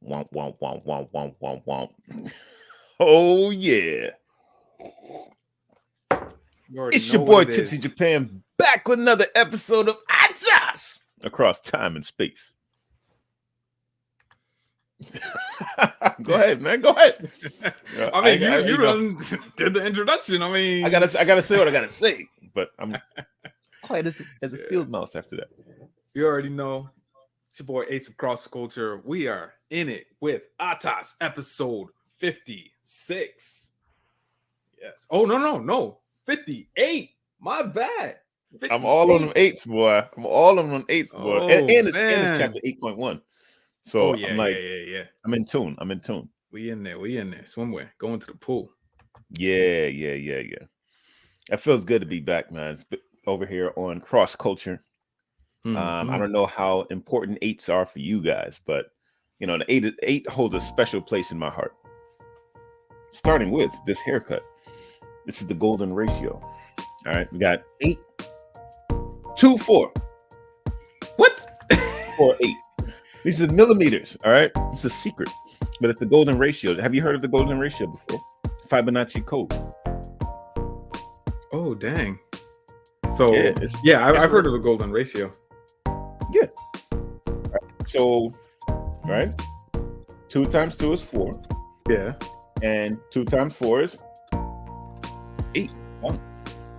Womp, womp, womp, womp, womp, womp, womp. Oh, yeah. It's your boy Tipsy Japan back with another episode of ATAS across time and space. Go ahead, man. Go ahead. I mean, you did the introduction. I mean, I gotta say what I gotta say, but I'm quiet as a field mouse after that. You already know. It's your boy Ace of Cross Culture. We are in it with ATAS episode 56. Yes. Oh no. 58. My bad. 58. I'm all on them eights, boy. Oh, and it's chapter 8.1. So yeah, I'm like, yeah. I'm in tune. We in there. Swimwear. Going to the pool. Yeah. It feels good to be back, man. It's over here on Cross Culture. I don't know how important eights are for you guys, but you know, the eight holds a special place in my heart. Starting with this haircut. This is the golden ratio. All right, we got 8, 2, 4. What? 4, 8. These are millimeters. All right, it's a secret, but it's the golden ratio. Have you heard of the golden ratio before? Fibonacci code. Oh, dang. So I've heard of the golden ratio. Yeah. Right. So, right, 2 times 2 is 4. Yeah. And 2 times 4 is 8. 1.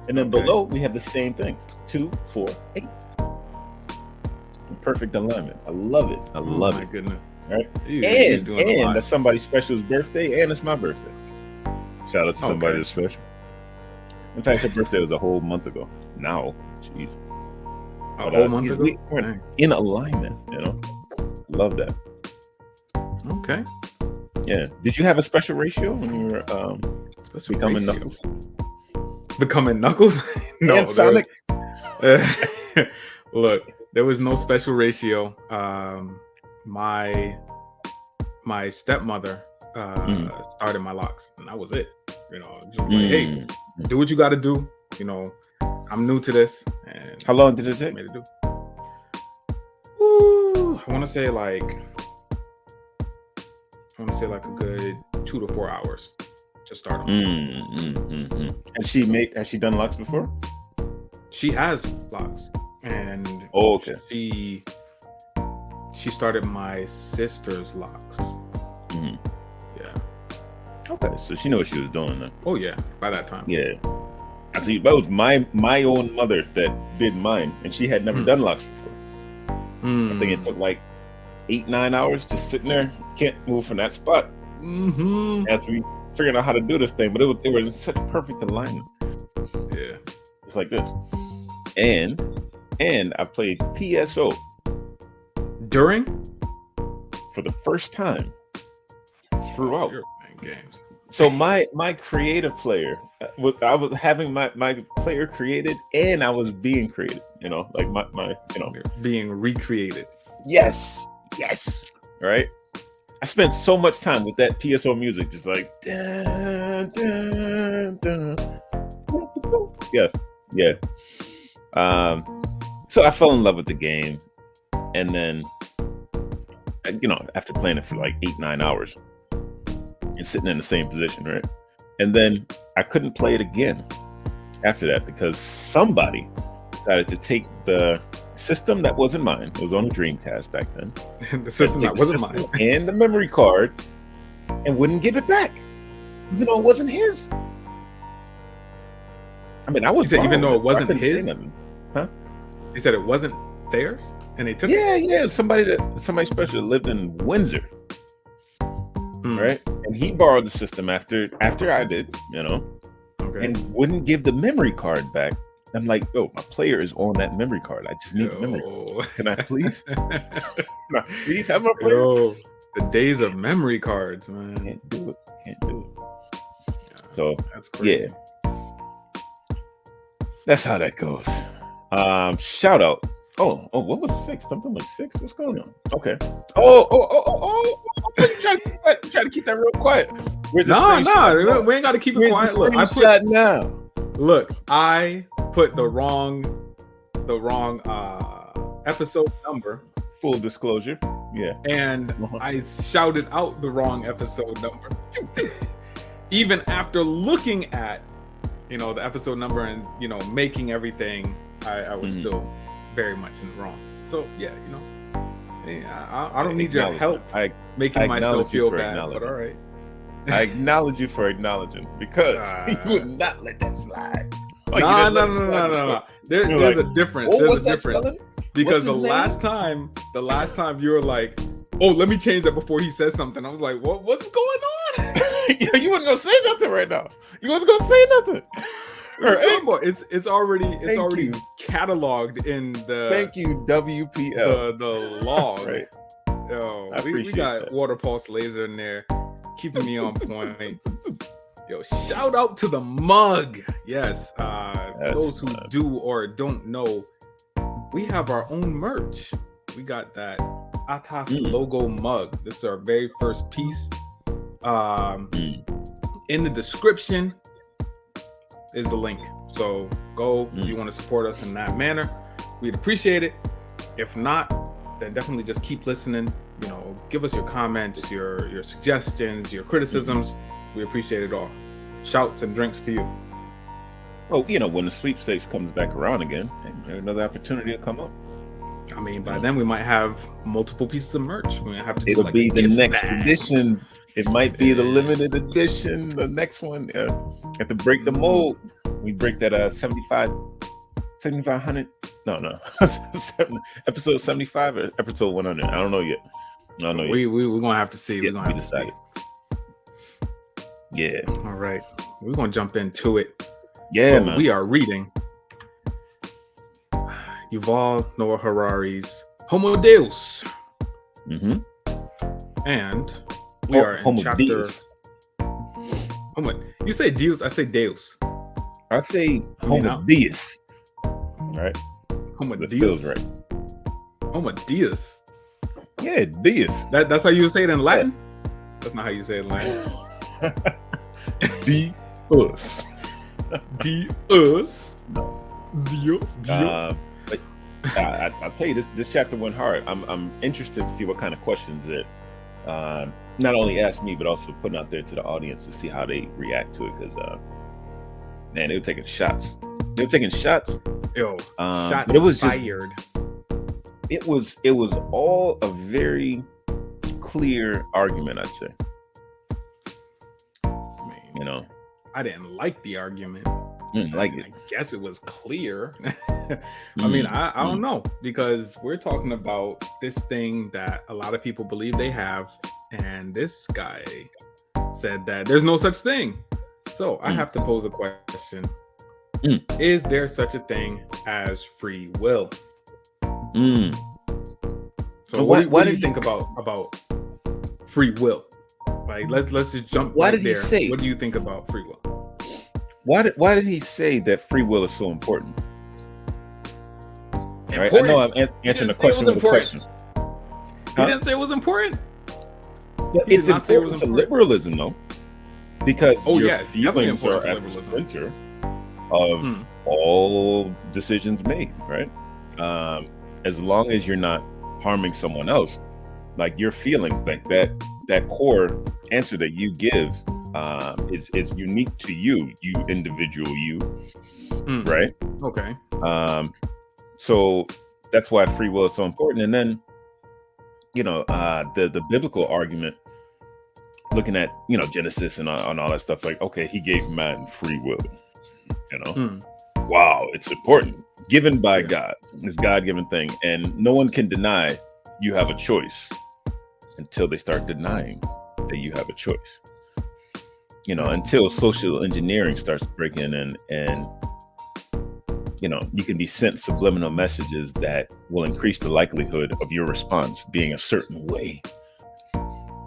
And then below we have the same things. 2, 4, 8. Perfect alignment. I love it. I love it. My goodness. Right. And that's somebody special's birthday, and it's my birthday. Shout out to somebody that's special. In fact, her birthday was a whole month ago. Now, jeez. A whole month ago? We're in alignment, you know. Love that. Okay. Yeah. Did you have a special ratio when you were becoming Knuckles? Becoming Knuckles? No. And Sonic? Look, there was no special ratio. My stepmother started my locks, and that was it. You know, just like, hey, do what you got to do. You know, I'm new to this. And how long did it take? Made it do. Ooh, I want to say like a good 2 to 4 hours to start on. Has she done locks before? She has locks, and she started my sister's locks. Yeah. Okay, so she knew what she was doing then. Oh yeah, by that time. Yeah. I see. That was my own mother that did mine, and she had never done locks before. I think it took like 8-9 hours just sitting there, can't move from that spot. As we figured out how to do this thing, but it was in such perfect alignment. Yeah, it's like this. And I played PSO for the first time throughout. You're playing games. So my creative player, I was having my player created, and I was being created. You know, like my being recreated. Yes. Right. I spent so much time with that PSO music, just like dun, dun, dun. Yeah. So I fell in love with the game, and then after playing it for like 8-9 hours. And sitting in the same position, right? And then I couldn't play it again after that because somebody decided to take the system that wasn't mine. It was on a Dreamcast back then. The system that wasn't mine. And the memory card, and wouldn't give it back, even though it wasn't his. I mean, I was even though it wasn't his. Huh? He said it wasn't theirs, and they took it. Yeah. Somebody special that lived in Windsor. Right, and he borrowed the system after I did, and wouldn't give the memory card back. I'm like, my player is on that memory card. I just need the memory card. Can I please? Please have my player? The days of memory cards, man. Can't do it. So that's crazy. Yeah, that's how that goes. Shout out. Oh, what was fixed? Something was fixed. What's going on? Okay. Oh. You try to keep that real quiet. Where's the No. We ain't got to keep it quiet. Look, I put the wrong episode number. Full disclosure. Yeah. And I shouted out the wrong episode number. Even after looking at, you know, the episode number and, you know, making everything, I was still very much in the wrong. So yeah, you know, I don't need your help making myself feel bad, but all right. I acknowledge you for acknowledging, because you would not let that slide. No. There's a difference. There's a difference. Because the last time you were like, oh, let me change that before he says something. I was like, what's going on? You wasn't gonna say nothing right now. You wasn't gonna say nothing. It's already cataloged in the thank you WPL the log. Right. Yo, we got that. Water pulse laser in there, keeping me on point. Yo, shout out to the mug. Yes, for those who do or don't know, we have our own merch. We got that ATAS logo mug. This is our very first piece. In the description is the link. So go if you want to support us in that manner. We'd appreciate it. If not, then definitely just keep listening. You know, give us your comments, your suggestions, your criticisms. We appreciate it all. Shouts and drinks to you. Oh, you know, when the sweepstakes comes back around again, another opportunity will come up. I mean, by then we might have multiple pieces of merch. We might have to. It'll be the next edition. It might be the limited edition. The next one. Have to break the mold. We break that 7,500. No. Episode 75 or episode 100. I don't know yet. We're gonna have to see. We're gonna have to see. Yeah. All right. We're gonna jump into it. Yeah, so man. We are reading Yuval Noah Harari's Homo Deus. And we are in chapter Deus. You say Deus, I say Deus. I say Homo Deus. Right? Homo Deus. Feels right. Homo Deus. Yeah, Deus. That's how you say it in Latin? Yeah. That's not how you say it in Latin. Deus. Deus. Deus. But I'll tell you, this chapter went hard. I'm interested to see what kind of questions that not only ask me, but also putting out there to the audience to see how they react to it. Because man, they were taking shots. Yo, shots it was fired. It was all a very clear argument, I'd say. You know, I didn't like the argument. Like it. I guess it was clear. I mean, I don't know, because we're talking about this thing that a lot of people believe they have, and this guy said that there's no such thing. So I have to pose a question. Is there such a thing as free will? So what do you think about free will? Like, let's just jump right there. What do you think about free will? Why did he say that free will is so important? Right? I know I'm answering the question with a question. He didn't say it was important. It's important to liberalism, though, because your feelings are at the center of all decisions made, right? As long as you're not harming someone else, like your feelings, like that core answer that you give is unique to you individual, right? Okay. So that's why free will is so important. And then, you know, the biblical argument, looking at, you know, Genesis and all that stuff, like, okay, he gave man free will, you know. Wow, it's important, given by God. It's God-given thing, and no one can deny you have a choice until they start denying that you have a choice. You know, until social engineering starts breaking in, and you know, you can be sent subliminal messages that will increase the likelihood of your response being a certain way.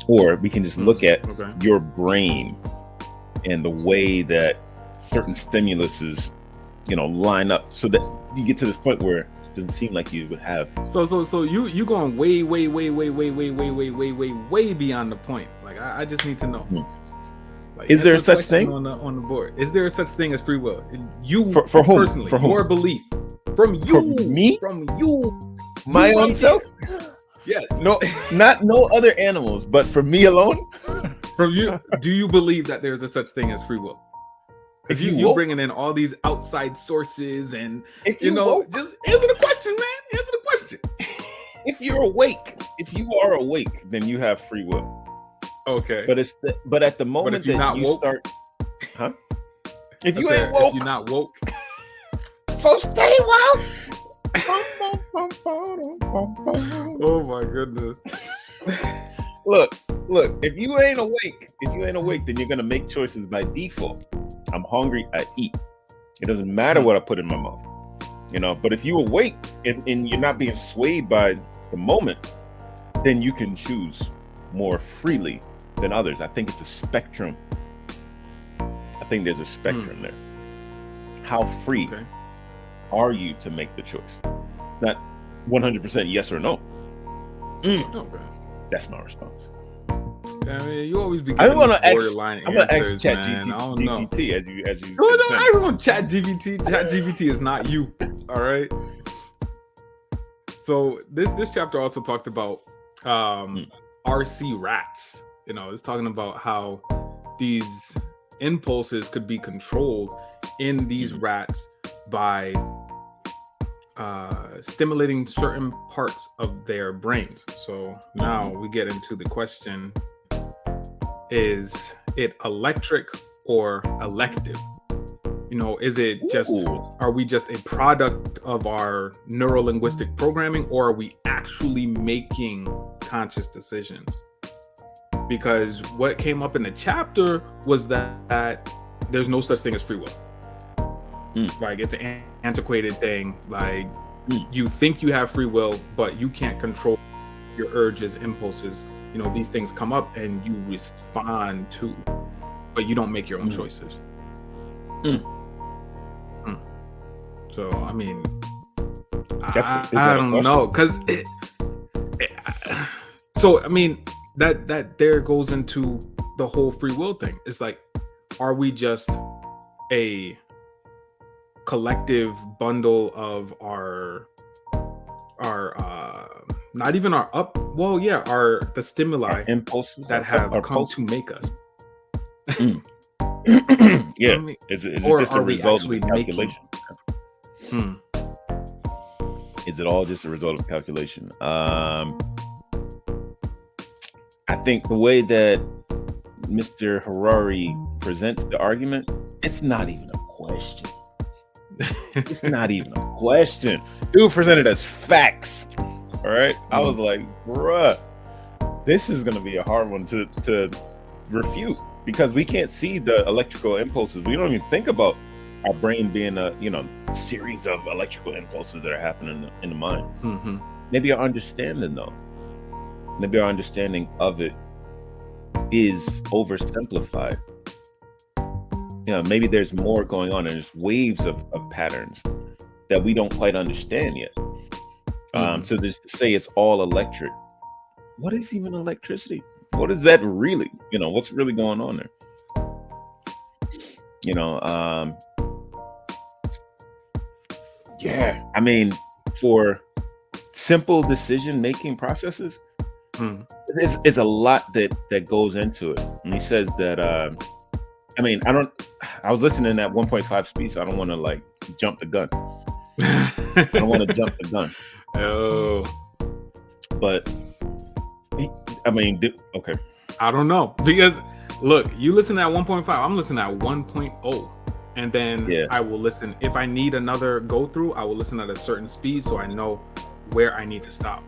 Or we can just look at your brain and the way that certain stimuluses, you know, line up so that you get to this point where it doesn't seem like you would have. So you going way beyond the point. Like, I just need to know. Like, is there a such thing on the board? Is there a such thing as free will? You for whom? Personally, for whom? Your belief from you, me, from you, my own self. Yes. No, not no other animals, but for me alone. From you, do you believe that there's a such thing as free will? Because you bringing in all these outside sources, and if you know, woke, just answer the question, man. Answer the question. If you're awake, if you are awake, then you have free will. Okay. But at the moment that you woke, start, huh? If you ain't woke, if you're not woke, so stay woke. Oh my goodness. Look, if you ain't awake, then you're gonna make choices by default. I'm hungry, I eat. It doesn't matter what I put in my mouth. You know, but if you awake and you're not being swayed by the moment, then you can choose more freely than others. I think it's a spectrum. I think there's a spectrum there. How free are you to make the choice? Not 100% yes or no. Okay. That's my response. I mean, you always be I'm gonna borderline ask Chat GPT as you. No, I don't want Chat GPT. Chat GPT is not you. All right. So this chapter also talked about RC rats. You know, it's talking about how these impulses could be controlled in these rats by stimulating certain parts of their brains. So now we get into the question: is it electric or elective? You know, is it just, are we just a product of our neuro-linguistic programming, or are we actually making conscious decisions? Because what came up in the chapter was that there's no such thing as free will. Like, it's an antiquated thing. Like, you think you have free will, but you can't control your urges, impulses. You know, these things come up and you respond to, but you don't make your own choices. So, I mean, I don't know, because so, I mean, that there goes into the whole free will thing. It's like, are we just a collective bundle of our not even our the stimuli, impulses that have come to make us? Yeah. I mean, is it just a result of calculation? Is it all just a result of calculation? I think the way that Mr. Harari presents the argument, it's not even a question. It's not even a question. Dude presented as facts. All right. I was like, bruh, this is gonna be a hard one to refute, because we can't see the electrical impulses. We don't even think about our brain being a series of electrical impulses that are happening in the mind. Maybe our understanding of it is oversimplified. You know, maybe there's more going on, and there's waves of patterns that we don't quite understand yet. So just to say it's all electric, what is even electricity? What is that really? You know, what's really going on there? You know, yeah, I mean, for simple decision-making processes, it's a lot that goes into it. And he says that, I mean, I was listening at 1.5 speed, so I don't want to like jump the gun. I don't want to jump the gun. Oh, but I mean, okay. I don't know, because look, you listen at 1.5, I'm listening at 1.0, and then I will listen. If I need another go through, I will listen at a certain speed so I know where I need to stop.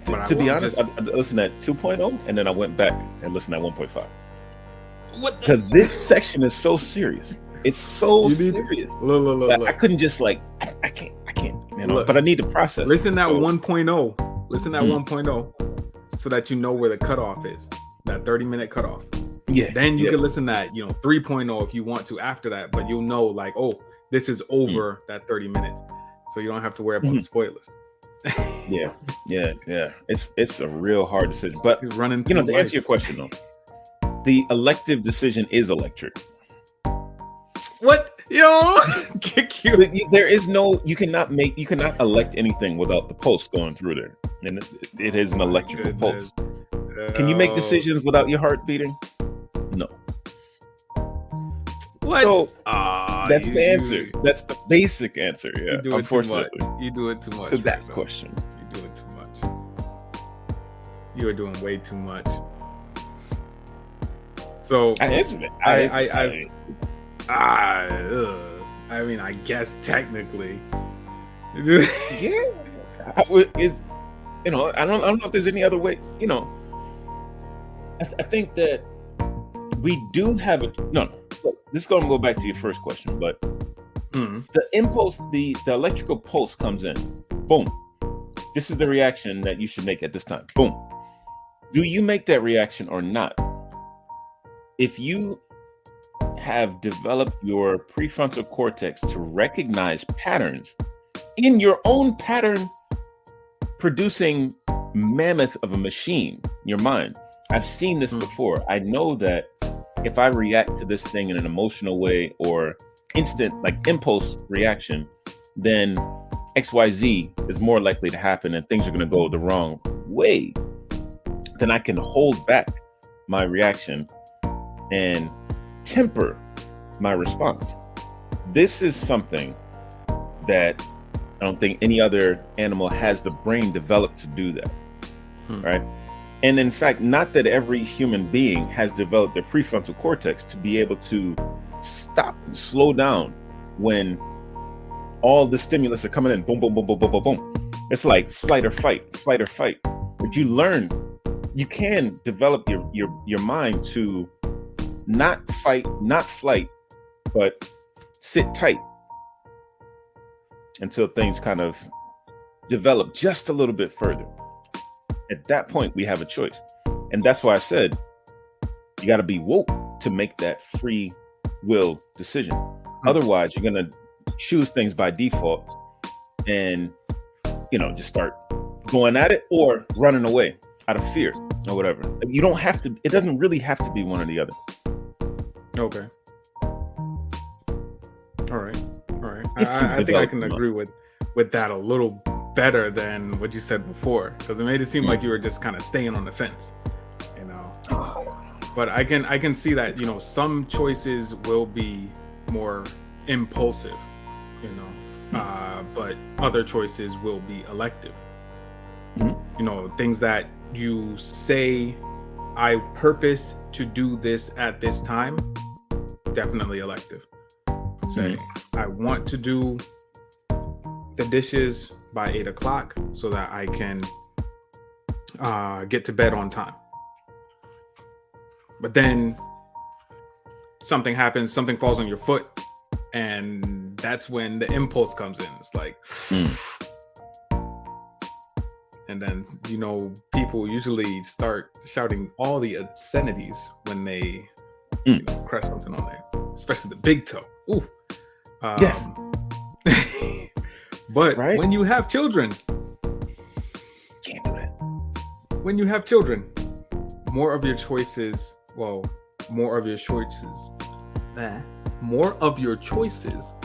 But to be honest, I listened at 2.0, and then I went back and listened at 1.5. What? Because this section is so serious. It's so serious. Look. I couldn't just like, I can't, you know, but I need to process. Listen at 1.0. Listen at 1.0 so that you know where the cutoff is, that 30-minute cutoff. Yeah. Then you can listen at, 3.0 if you want to after that, but you'll know like, oh, this is over that 30 minutes. So you don't have to worry about spoilers. Yeah. It's a real hard decision. But You're running to answer your question though, the elective decision is electric. What? Yo, kick you. There is no, you cannot elect anything without the pulse going through there. And it is an electrical pulse. Can you make decisions without your heart beating? No. What? So that's the answer. That's the basic answer. Yeah. You do it too much. You do it too much. To that question. You do it too much. You are doing way too much. So I answered it. I mean, I guess technically. Yeah. I don't know if there's any other way. I think that we do have a no. This is going to go back to your first question, but the impulse, the electrical pulse comes in. Boom. This is the reaction that you should make at this time. Boom. Do you make that reaction or not? If you have developed your prefrontal cortex to recognize patterns in your own pattern producing mammoth of a machine, your mind. I've seen this before. I know that if I react to this thing in an emotional way or instant, like impulse reaction, then XYZ is more likely to happen and things are going to go the wrong way. Then I can hold back my reaction and temper my response. This is something that I don't think any other animal has the brain developed to do that, right? And in fact, not that every human being has developed their prefrontal cortex to be able to stop and slow down when all the stimulus are coming in, boom, boom, boom, boom, boom, boom, boom. It's like flight or fight. But you learn, you can develop your mind to not fight, not flight, but sit tight until things kind of develop just a little bit further. At that point, we have a choice. And that's why I said, you got to be woke to make that free will decision. Otherwise, you're going to choose things by default and, just start going at it or running away out of fear or whatever. You don't have to, it doesn't really have to be one or the other. Okay. All right. I think I can agree with that a little better than what you said before, because it made it seem like you were just kind of staying on the fence, But I can see that some choices will be more impulsive, but other choices will be elective. Things that you say, I purpose to do this at this time, definitely elective. Say, I want to do the dishes by 8 o'clock so that I can get to bed on time. But then something happens, something falls on your foot, and that's when the impulse comes in. It's like, and then, people usually start shouting all the obscenities when they crush something on there, especially the big toe. Ooh. Yes. But when you have children, can't do that. When you have children, more of your choices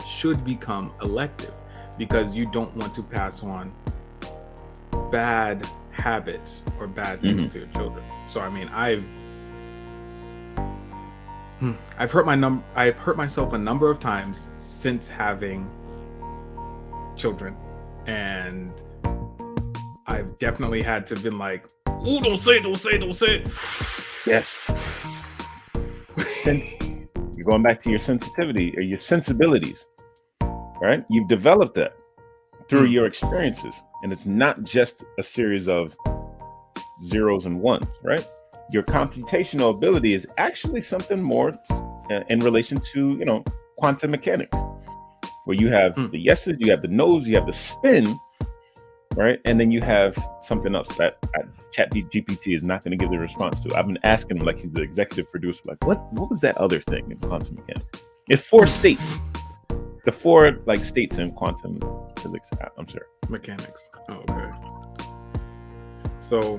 should become elective, because you don't want to pass on bad habits or bad things to your children. So I mean, I've hurt myself a number of times since having children, and I've definitely had to been like, "Ooh, don't say it." Yes. You're going back to your sensitivity or your sensibilities, right? You've developed that through your experiences, and it's not just a series of zeros and ones, right? Your computational ability is actually something more in relation to, quantum mechanics, where you have the yeses, you have the nos, you have the spin, right? And then you have something else that ChatGPT is not going to give the response to. I've been asking him, like he's the executive producer, like, what was that other thing in quantum mechanics? It's 4 states. The 4 states in quantum physics, I'm sure. Mechanics. Oh, okay. So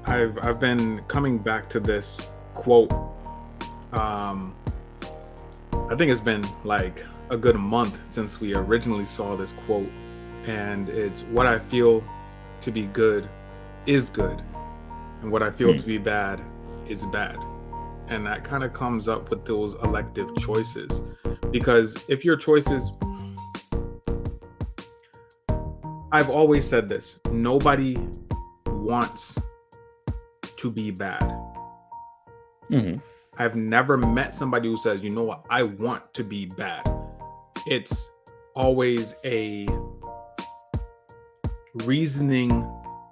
I've been coming back to this quote. I I think it's been like a good month since we originally saw this quote, and it's what I feel to be good is good, and what I feel to be bad is bad. And that kind of comes up with those elective choices, because if your choices, I've always said this, nobody wants to be bad. I've never met somebody who says, you know what, I want to be bad. It's always a reasoning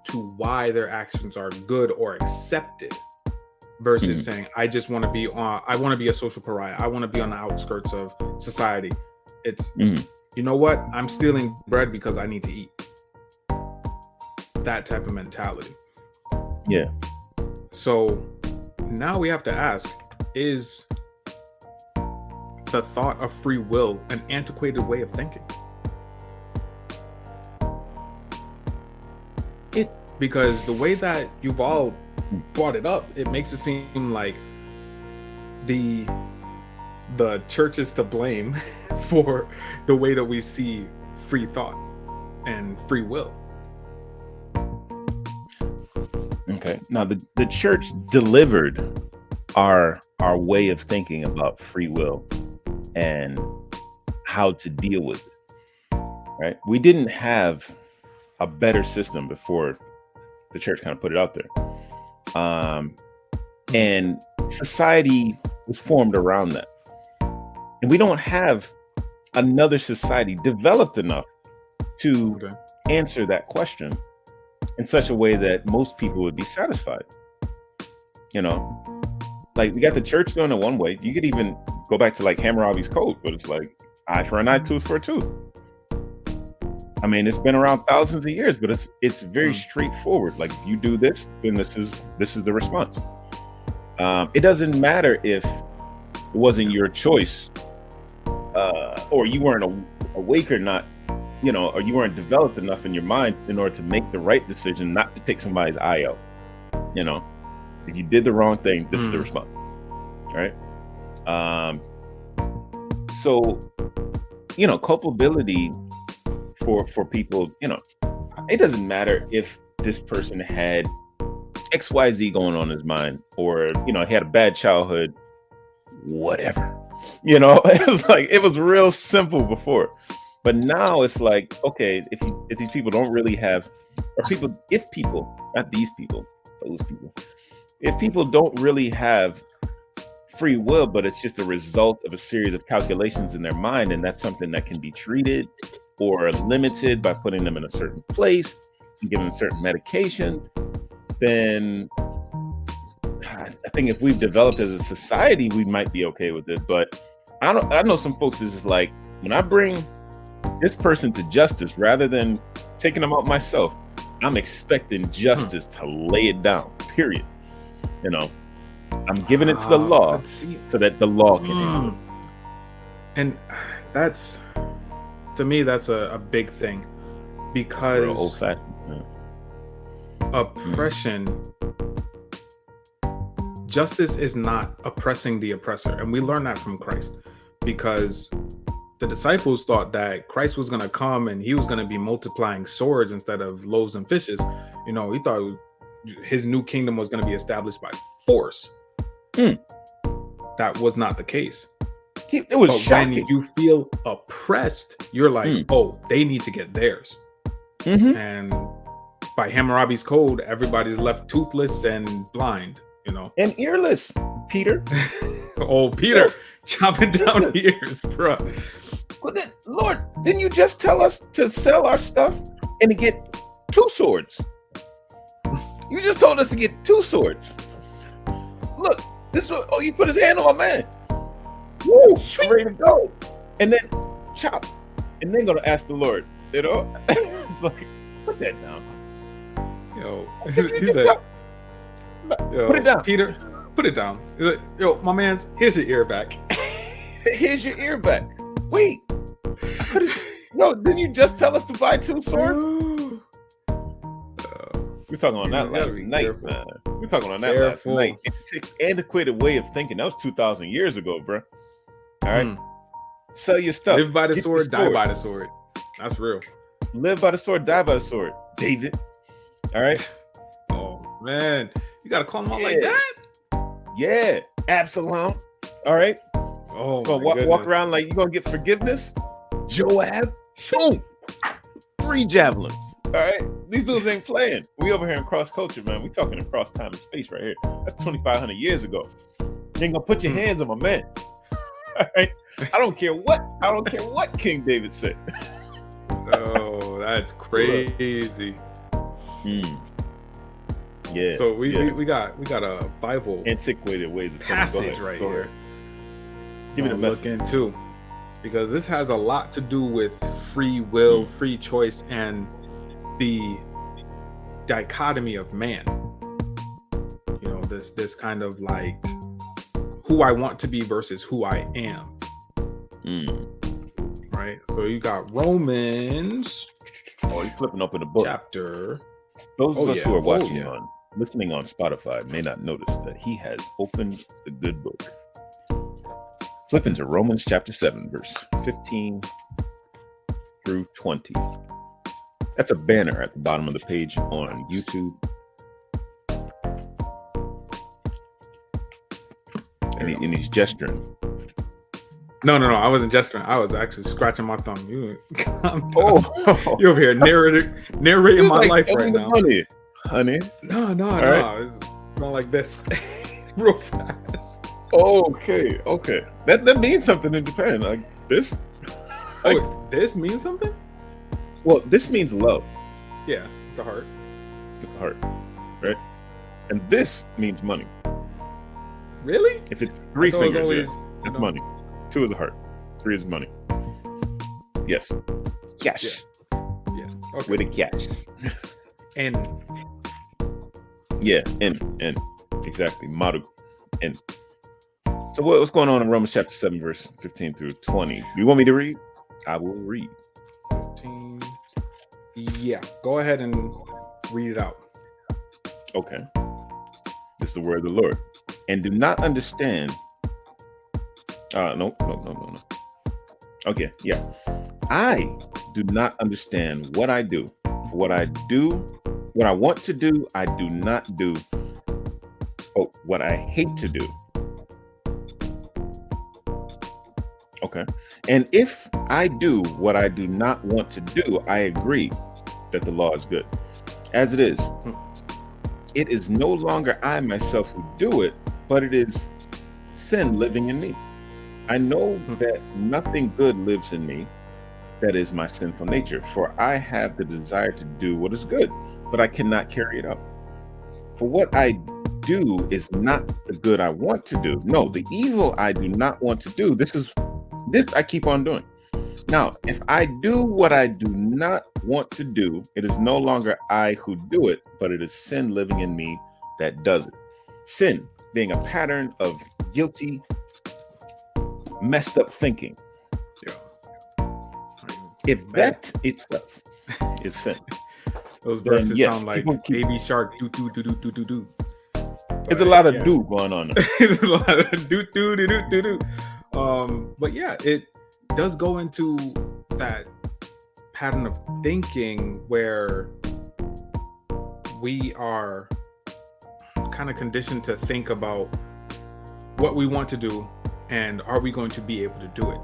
to why their actions are good or accepted, versus saying, I just want to be I want to be a social pariah. I want to be on the outskirts of society. It's, you know what, I'm stealing bread because I need to eat. That type of mentality. Yeah. So now we have to ask, is the thought of free will an antiquated way of thinking? Because the way that you've all brought it up, it makes it seem like the church is to blame for the way that we see free thought and free will. Okay. Now the church delivered our way of thinking about free will and how to deal with it. Right? We didn't have a better system before the church kind of put it out there. And society was formed around that. And we don't have another society developed enough to answer that question in such a way that most people would be satisfied. You know, like we got the church doing it one way. You could even go back to like Hammurabi's code, but it's like eye for an eye, tooth for a tooth. I mean, it's been around thousands of years, but it's very straightforward. Like if you do this, then this is the response. It doesn't matter if it wasn't your choice, or you weren't awake or not, you know, or you weren't developed enough in your mind in order to make the right decision, not to take somebody's eye out. You know, if you did the wrong thing, this is the response. Right? So, you know, culpability for people, you know, it doesn't matter if this person had XYZ going on in his mind, or, you know, he had a bad childhood, whatever. You know, it was real simple before. But now it's like, okay, if these people don't really have, or if people, not these people, those people, if people don't really have free will, but it's just a result of a series of calculations in their mind, and that's something that can be treated or limited by putting them in a certain place and giving them certain medications, then I think if we've developed as a society, we might be okay with it. But I know some folks is just like, when I bring this person to justice, rather than taking them out myself, I'm expecting justice to lay it down, period. You know, I'm giving it to the law so that the law can handle it. And that's, to me, that's a big thing, because old-fashioned, oppression, justice is not oppressing the oppressor. And we learn that from Christ, because the disciples thought that Christ was going to come and he was going to be multiplying swords instead of loaves and fishes. You know, he thought his new kingdom was going to be established by force. That was not the case. It was shocking. When you feel oppressed, you're like, oh, they need to get theirs. And by Hammurabi's code, everybody's left toothless and blind, you know. And earless, Peter. Oh, Peter, chopping down ears, bro. Well, then, Lord, didn't you just tell us to sell our stuff and to get 2 swords? You just told us to get 2 swords. Look, this one, you put his hand on my man. Woo, I'm ready to go. And then chop. And then gonna ask the Lord, you know? It's like, put that down. Yo, he said, yo, put it down. Peter, put it down. He's like, yo, my man's, here's your ear back. Here's your ear back. Wait. No, didn't you just tell us to buy 2 swords? We're talking on that last night, man. We're talking on that last night. Antiquated way of thinking. That was 2,000 years ago, bro. All right. Sell your stuff. Live by the Get sword, die by the sword. That's real. Live by the sword, die by the sword. David. All right. Oh man, you gotta call him out like that. Yeah, Absalom. All right. Oh, walk around like you gonna get forgiveness. Joab. Boom. 3 javelins. All right. These dudes ain't playing. We over here in cross culture, man. We talking across time and space right here. That's 2,500 years ago. You ain't gonna put your hands on my man. All right. I don't care what King David said. Oh, that's crazy. Yeah. So we got a Bible antiquated ways of passage right here. Give me the message. Look into, because this has a lot to do with free will, free choice, and the dichotomy of man. You know, this kind of like who I want to be versus who I am. Right. So you got Romans. Oh, you're flipping open the book. Chapter. Those of us who are watching listening on Spotify may not notice that he has opened the good book. Flipping to Romans chapter 7, verse 15 through 20. That's a banner at the bottom of the page on YouTube. And he's gesturing. No, I wasn't gesturing. I was actually scratching my thumb. You over here narrating my life right now. Money, honey. No. Right. It's going like this, real fast. Okay. That means something in Japan. Like this. This means something? Well, this means love. Yeah, it's a heart. It's a heart, right? And this means money. Really? If it's 3 fingers, it's money. 2 is the heart. 3 is money. Yes. Cash. Yeah. Okay. With a cash. N. Yeah. N. Exactly. Maru. N. So what's going on in Romans chapter 7, verse 15 through 20? Do you want me to read? I will read. 15. Yeah. Go ahead and read it out. Okay. This is the word of the Lord. And do not understand. No. Okay, yeah. I do not understand what I do. For what I want to do, I do not do. Oh, what I hate to do. Okay. And if I do what I do not want to do, I agree that the law is good. As it is, it is no longer I myself who do it, but it is sin living in me. I know that nothing good lives in me, that is my sinful nature, for I have the desire to do what is good, but I cannot carry it out. For what I do is not the good I want to do. No, the evil I do not want to do. This I keep on doing. Now, if I do what I do not want to do, it is no longer I who do it, but it is sin living in me that does it. Sin being a pattern of guilty, messed up thinking. If that itself is sin, those verses sound like Baby Shark. Do. There's a lot of do going on. There's a lot of do. But yeah, it does go into that pattern of thinking where we are kind of conditioned to think about what we want to do and are we going to be able to do it.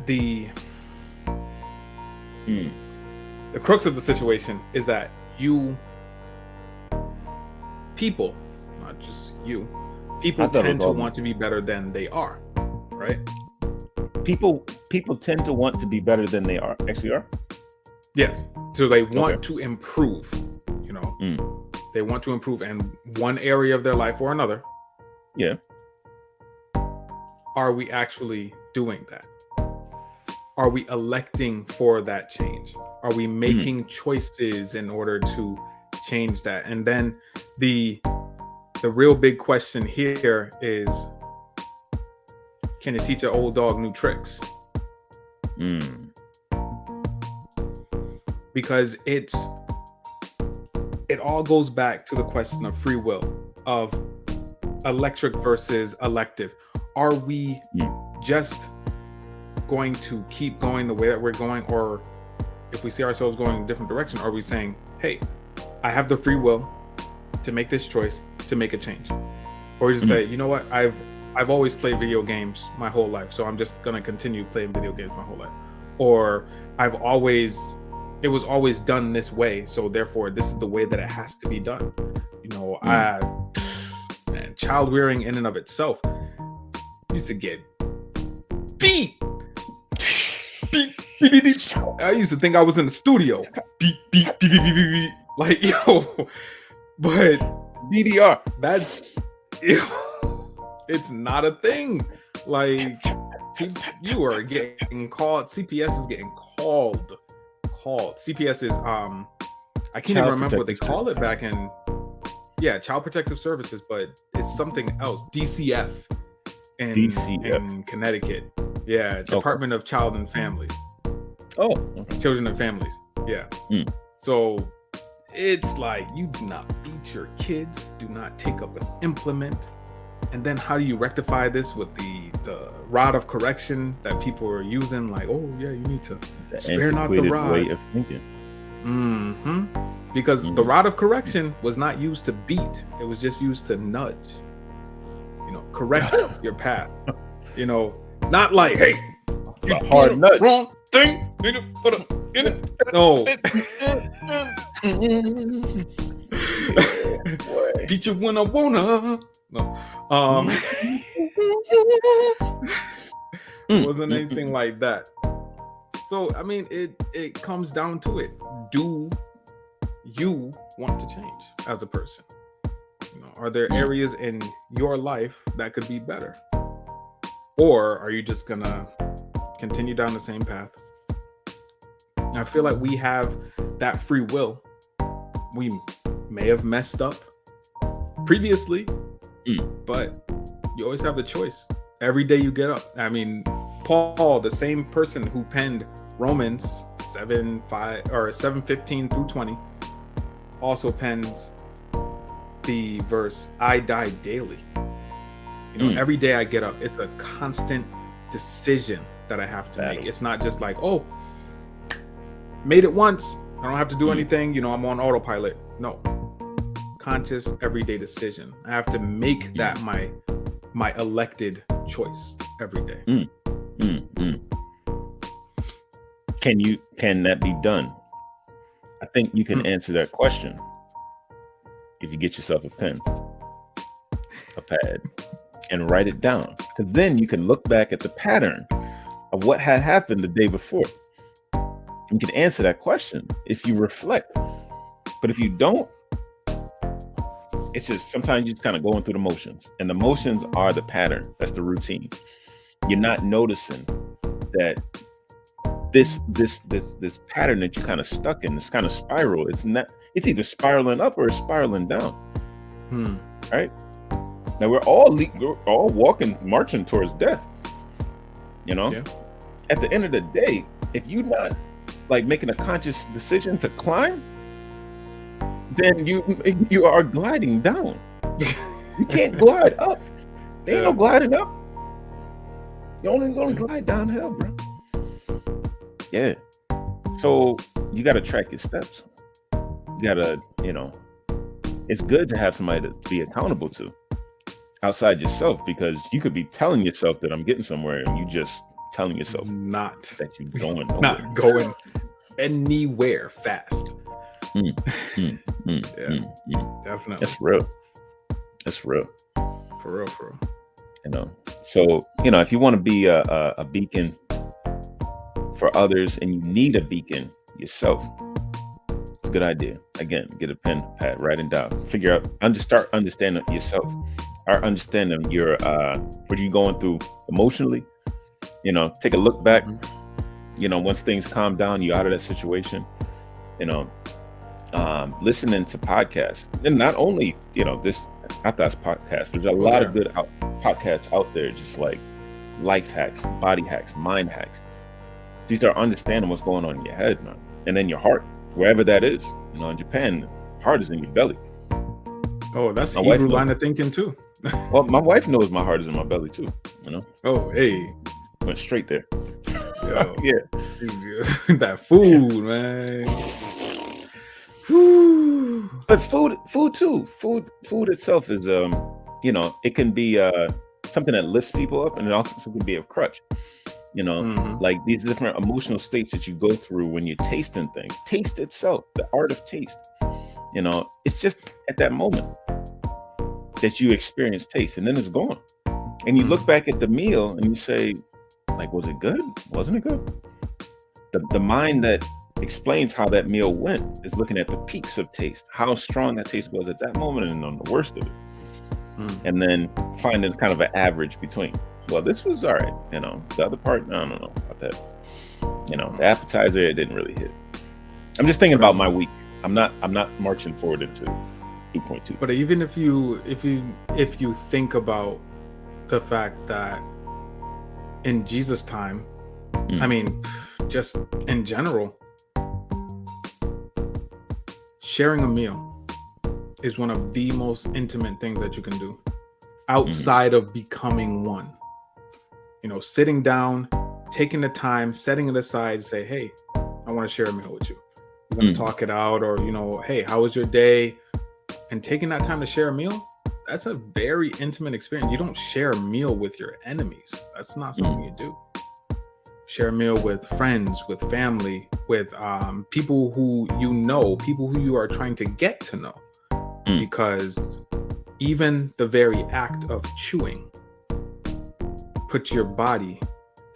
The crux of the situation is that people, not just you, people tend to want to be better than they are, right? People tend to want to be better than they actually are. Yes. So they want to improve, you know. They want to improve in one area of their life or another. Yeah. Are we actually doing that? Are we electing for that change? Are we making choices in order to change that? And then the real big question here is, can you teach an old dog new tricks? Because it all goes back to the question of free will, of electric versus elective. Are we just going to keep going the way that we're going, or if we see ourselves going in a different direction, are we saying, hey, I have the free will to make this choice, to make a change? Or just say, you know what, I've always played video games my whole life, so I'm just gonna continue playing video games my whole life. Or it was always done this way, so therefore this is the way that it has to be done. Man, child rearing in and of itself used to get beat. I used to think I was in the studio. Beat. Like, yo, but BDR. That's, it's not a thing. Like, you are getting called. CPS is getting called. CPS is I can't even remember what they call it back in. Yeah, Child Protective Services, but it's something else. DCF in Connecticut. Yeah, Department of Child and Families. Oh, Children and Families. Yeah. So it's like, you do not beat your kids, do not take up an implement. And then how do you rectify this with the rod of correction that people are using? Like, oh yeah, you need to spare not the rod. Way of thinking. Because the rod of correction was not used to beat; it was just used to nudge. Correct your path. Not like, hey, it's a hard nudge. Wrong thing. Need to put in it. No. Beat you when I wanna. No. It wasn't anything like that. So I mean, it comes down to it. Do you want to change as a person? Are there areas in your life that could be better? Or are you just gonna continue down the same path? I feel like we have that free will. We may have messed up previously, but you always have the choice. Every day you get up. I mean, Paul, the same person who penned Romans 7:15 through 20, also pens the verse, I die daily. Every day I get up, it's a constant decision that I have to make. It's not just like, oh, made it once, I don't have to do anything, I'm on autopilot. No, conscious everyday decision. I have to make that my elected choice every day. Can that be done? I think you can answer that question if you get yourself a pen, a pad, and write it down. Because then you can look back at the pattern of what had happened the day before. You can answer that question if you reflect. But if you don't, it's just sometimes you're just kind of going through the motions. And the motions are the pattern. That's the routine. You're not noticing that this pattern that you kind of stuck in, this kind of spiral, it's either spiraling up or it's spiraling down. Right? Now we're all marching towards death. Yeah. At the end of the day, if you're not like making a conscious decision to climb, then you are gliding down. You can't glide up. There ain't no gliding up. You're only gonna glide downhill, bro. Yeah. So you gotta track your steps. You gotta, it's good to have somebody to be accountable to outside yourself, because you could be telling yourself that I'm getting somewhere and you just telling yourself not that you're going nowhere. Not going anywhere fast. Definitely. That's real. For real. So if you want to be a beacon for others and you need a beacon yourself, it's a good idea. Again, get a pen, pad, write it down, figure out, start understanding yourself, or understanding your what are you going through emotionally. Take a look back. Once things calm down, you out of that situation. Listening to podcasts, and not only this ATAS podcast, there's a lot of good podcasts out there, just like life hacks, body hacks, mind hacks. So you start understanding what's going on in your head, man, and then your heart, wherever that is. In Japan, heart is in your belly. Oh, that's a Hebrew line of thinking too. Well, my wife knows my heart is in my belly too. Oh, hey, Went straight there. yo, Yeah. that food, man. Whew. But food too. Food itself is it can be something that lifts people up, and it also can be a crutch. Like these different emotional states that you go through when you're tasting things. Taste itself, the art of taste. It's just at that moment that you experience taste, and then it's gone. And you look back at the meal and you say, like, was it good? Wasn't it good? The mind that explains how that meal went is looking at the peaks of taste, how strong that taste was at that moment, and on the worst of it. And then finding kind of an average between. Well, this was all right. The other part, I don't know about that. The appetizer, it didn't really hit. I'm just thinking about my week. I'm not marching forward into 8.2. But even if you think about the fact that in Jesus' time, I mean, just in general, sharing a meal is one of the most intimate things that you can do outside of becoming one. Sitting down, taking the time, setting it aside, say, hey, I want to share a meal with you. We're going to talk it out, or, hey, how was your day? And taking that time to share a meal, that's a very intimate experience. You don't share a meal with your enemies. That's not something you do. Share a meal with friends, with family, with people who people who you are trying to get to know. Because even the very act of chewing puts your body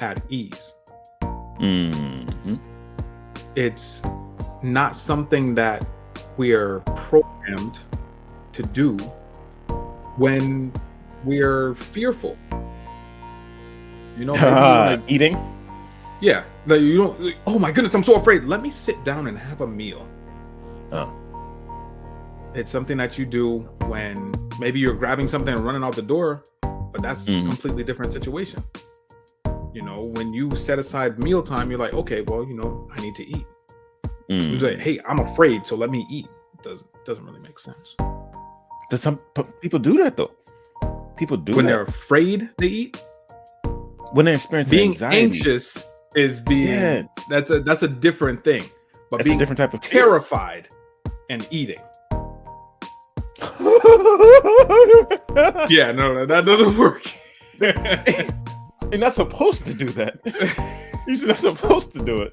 at ease. It's not something that we are programmed to do when we're fearful. Eating? Yeah. Like you don't, oh my goodness, I'm so afraid. Let me sit down and have a meal. It's something that you do when maybe you're grabbing something and running out the door, but that's a completely different situation. When you set aside mealtime, you're like, okay, well, I need to eat. You're like, hey, I'm afraid, so let me eat. It doesn't really make sense. Some people do that though. People do when that. They're afraid they eat. When they're experiencing being anxiety. Anxious is being that's a different thing. But that's being a different type of terrified and eating. Yeah, no, that doesn't work. You're not supposed to do that. You're not supposed to do it.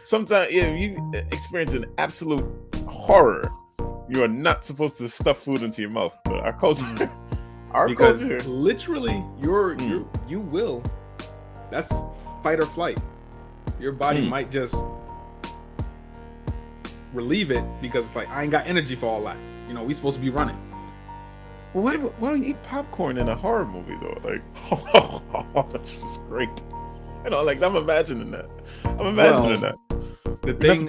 Sometimes, you experience an absolute horror. You are not supposed to stuff food into your mouth. But our culture, literally, you will. That's fight or flight. Your body might just relieve it because it's like, I ain't got energy for all that. We supposed to be running. Well, why don't you eat popcorn in a horror movie though? Like, this is great. Like I'm imagining that. That. The thing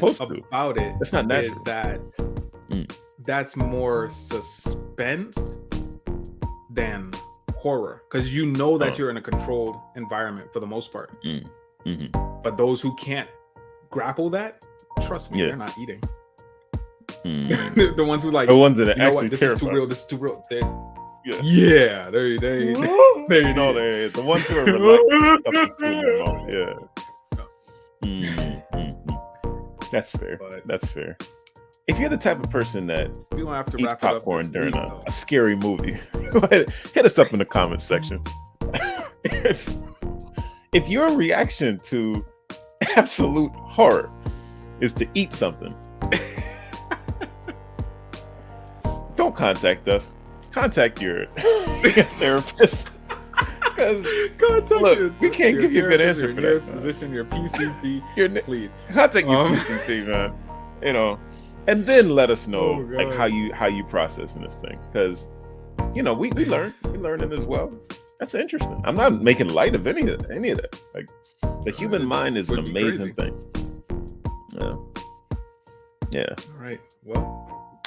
about it it's not natural. Is that that's more suspense than horror, because that you're in a controlled environment for the most part. But those who can't grapple that, trust me, they're not eating. The ones who like the ones that are actually this terrified. This is too real. There you know the ones who are relaxed. That's fair. That's fair. If you're the type of person that eats popcorn during a scary movie, go ahead, hit us up in the comments section. If your reaction to absolute horror is to eat something, don't contact us. Contact your therapist. Because we can't give you a good answer for that. Physician, your PCP, please contact your PCP, man. And then let us know how you processing this thing, because we learning as well. That's interesting. I'm not making light of any of that. Like, the human mind is an amazing thing. Yeah. All right. Well,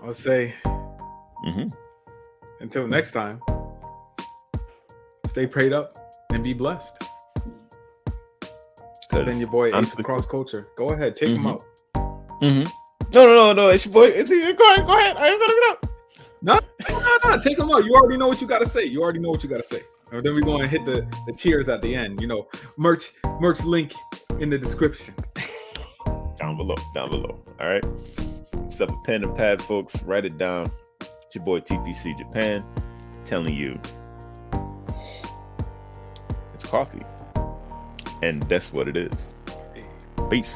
I'll say until next time, stay prayed up and be blessed. It's been your boy Ace of Cross Culture. Go ahead, take him out. No. It's your boy. Go ahead. I ain't gonna get up. No. No. Take them out. You already know what you got to say. And then we're going to hit the cheers at the end. Merch link in the description. Down below. All right. Set up a pen and pad, folks. Write it down. It's your boy TPC Japan telling you it's coffee. And that's what it is. Peace.